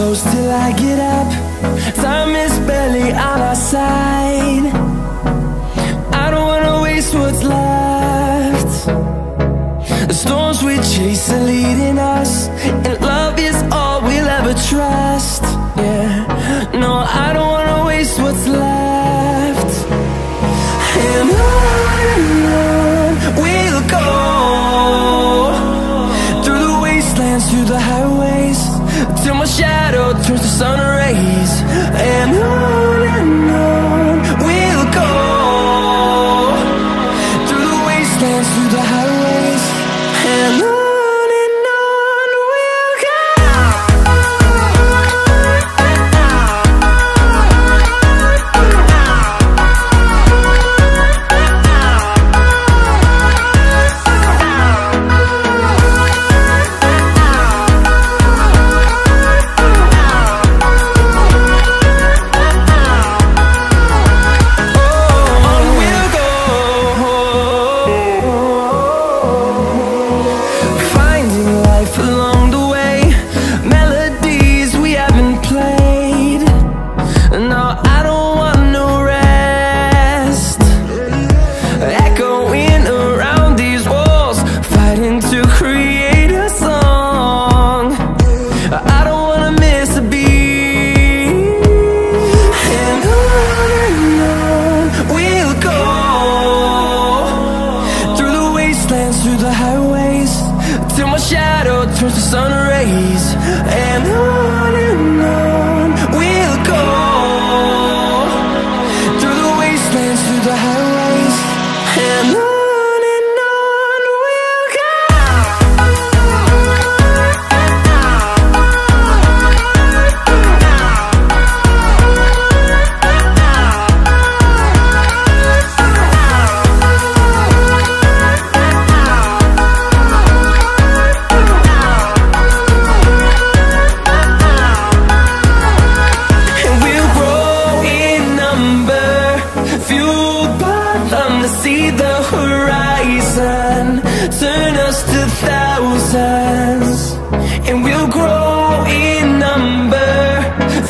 close till I get up. Time is barely on our side. I don't wanna waste what's left. The storms we chase are leading us, and love is all we'll ever trust. Yeah, no, I don't wanna waste what's left. And on we'll go, through the wastelands, through the highways, till my shadow turns to sun rays. And on we'll go, through the wastelands, through the highways, and on we'll go. Through the highways, till my shadow turns to sun rays. And on we'll go, through the wastelands, through the highways, and on we'll go. See the horizon turn us to thousands, and we'll grow in number,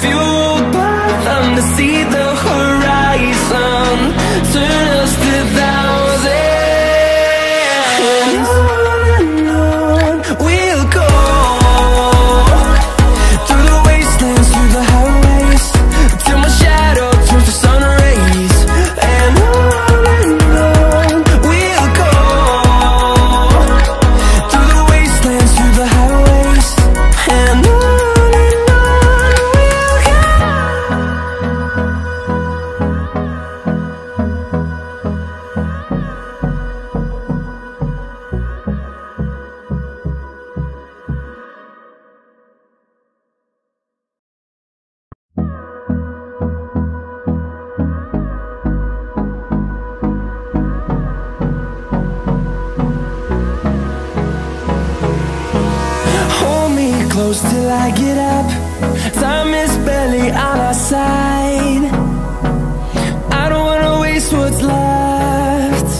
fueled by them. To see the horizon turn us to thousands, and on we'll go, through the wastelands, through the highways, till my shadow turns to sun rays. And close till I get up. Time is barely on our side. I don't wanna waste what's left.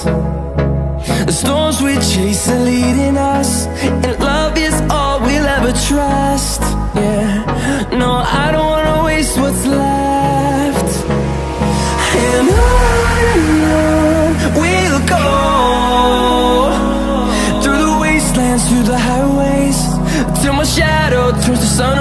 The storms we chase are leading us, and love is all we'll ever trust. Yeah, no, I don't wanna waste what's left. And on we'll go, through the wastelands, through the highways, till my shadow turns to sun